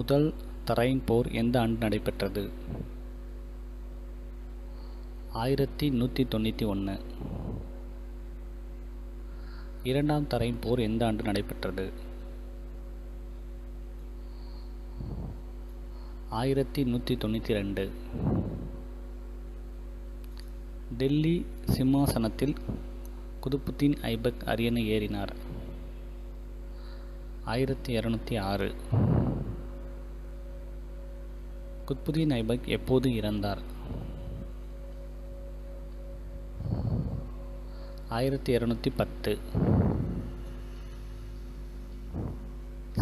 முதல் தரைன் போர் எந்த ஆண்டு நடைபெற்றது? 1191. இரண்டாம் தரைன் போர் எந்த ஆண்டு நடைபெற்றது? 1192. டெல்லி சிம்மாசனத்தில் குதுப்புத்தீன் ஐபக் அரியணை ஏறினார். 1206. குத்புதீன் ஐபக் எப்போது இறந்தார்? 1210.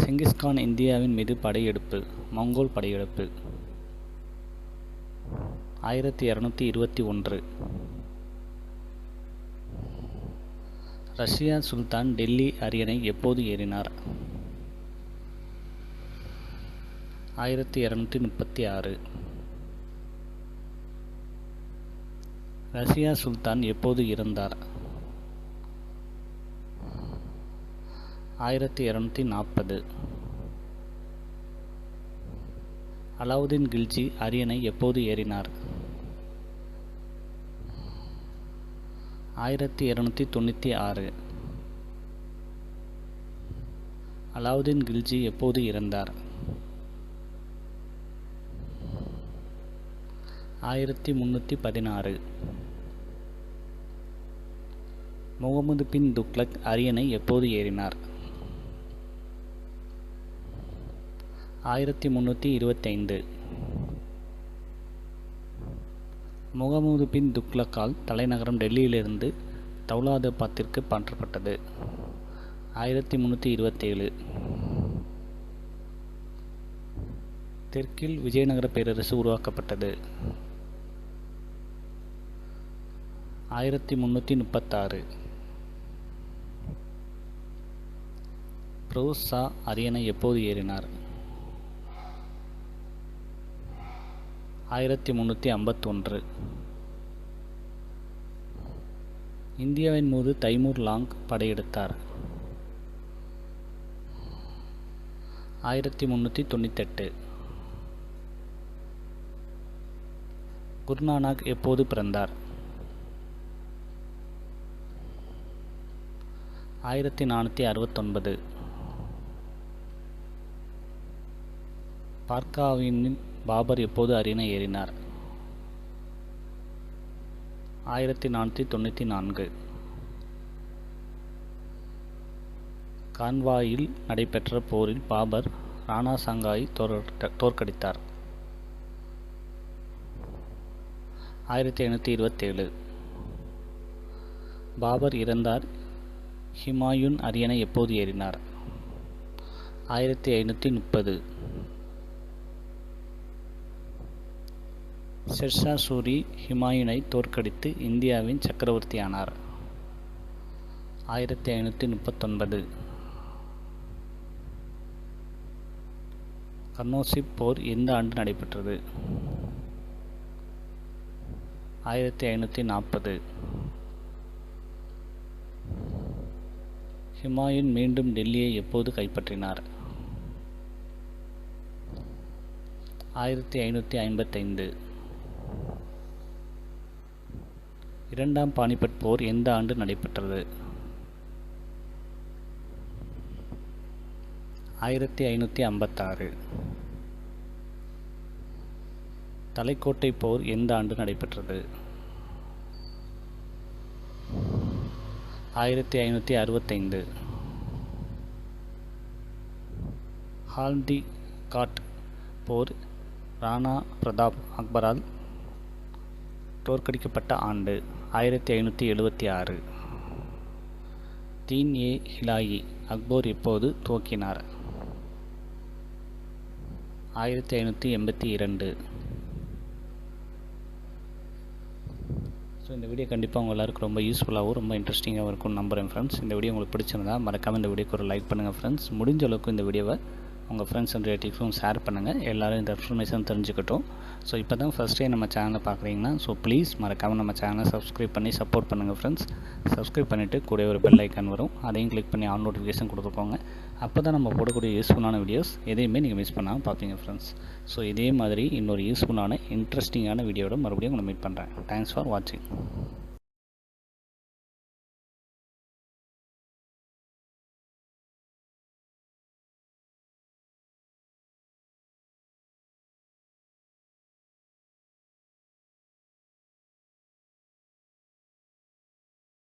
செங்கிஸ்கான் இந்தியாவின் மீது படையெடுப்பு, மங்கோல் படையெடுப்பு. 1221. ரஷ்யா சுல்தான் டெல்லி அரியணை எப்போது ஏறினார்? 1236. ரஷ்யா சுல்தான் எப்போது இறந்தார்? 1240. அலாவுதீன் கில்ஜி அரியணை எப்போது ஏறினார்? 1296. அலாவுதீன் கில்ஜி எப்போது இறந்தார்? 1316. முகமது பின் துக்ளக் அரியணை எப்போது ஏறினார்? 1325. முகமது பின் துக்ளக்கால் தலைநகரம் டெல்லியிலிருந்து தௌலாதாபாத்திற்கு மாற்றப்பட்டது. 1327. தெற்கில் விஜயநகர பேரரசு உருவாக்கப்பட்டது. 1336. ஃபிரோஸ் ஷா அரியணை எப்போது ஏறினார்? 1351. இந்தியாவின் மீது தைமூர் லாங் படையெடுத்தார். 1398. குருநானக் எப்போது பிறந்தார்? 1469. பார்க்காவின் பாபர் எப்போது அரியணை ஏறினார்? 1494. கான்வாயில் நடைபெற்ற போரில் பாபர் ராணா சங்காயை தோற்கடித்தார். 1527. பாபர் இறந்தார். ஹுமாயூன் அரியணை எப்போது ஏறினார்? 1530. ஷெர்ஷா சூரி ஹுமாயூனை தோற்கடித்து இந்தியாவின் சக்கரவர்த்தியானார். 1539. கர்னோசிப் போர் எந்த ஆண்டு நடைபெற்றது? 1540. ஹுமாயூன் மீண்டும் டெல்லியை எப்போது கைப்பற்றினார்? 1555. இரண்டாம் பானிபட் போர் எந்த ஆண்டு நடைபெற்றது? 1556. தலைக்கோட்டை போர் எந்த ஆண்டு நடைபெற்றது? 1565. ஹால்டி காட் போர் ராணா பிரதாப் அக்பரால் தோற்கடிக்கப்பட்ட ஆண்டு? 1576. தீன் ஏ ஹிலாயி அக்பர் எப்போது துவக்கினார்? 1582. ஸோ இந்த வீடியோ கண்டிப்பாக உங்கள் எல்லாருக்கும் ரொம்ப யூஸ்ஃபுல்லாகவும் ரொம்ப இன்ட்ரெஸ்டிங்காகவும் இருக்கும்னு நம்புகிறேன் ஃப்ரெண்ட்ஸ். இந்த வீடியோ உங்களுக்கு பிடிச்சிருந்தா மறக்காமல் இந்த வீடியோக்கு ஒரு லைக் பண்ணுங்கள் ஃப்ரெண்ட்ஸ். முடிஞ்ச அளவுக்கு இந்த வீடியோவை உங்கள் ஃப்ரெண்ட்ஸ் அண்ட் ரிலேட்டிவ்ஸும் ஷேர் பண்ணுங்கள். எல்லோரும் இந்த இன்ஃபர்மேஷன் தெரிஞ்சுக்கட்டும். ஸோ இப்போ தான் ஃபஸ்ட் டைம் நம்ம சேனலை பார்க்குறீங்கன்னா ஸோ ப்ளீஸ் மறக்காமல் நம்ம சேனலை சப்ஸ்கிரைப் பண்ணி சப்போர்ட் பண்ணுங்கள் ஃப்ரெண்ட்ஸ். சப்ஸ்கிரைப் பண்ணிவிட்டு கூட ஒரு பெல் ஐக்கான் வரும், அதையும் கிளிக் பண்ணி ஆன் நோட்டிஃபிகேஷன் கொடுத்துக்கோங்க. அப்போ தான் நம்ம போடக்கூடிய யூஸ்ஃபுல்லான வீடியோஸ் எதையுமே நீங்கள் மிஸ் பண்ணாமல் பார்ப்பீங்க ஃப்ரெண்ட்ஸ். ஸோ இதே மாதிரி இன்னொரு யூஸ்ஃபுல்லான இன்ட்ரெஸ்டிங்கான வீடியோவோட மறுபடியும் உங்களை மீட் பண்ணுறேன். தேங்க்ஸ் ஃபார் வாட்சிங்.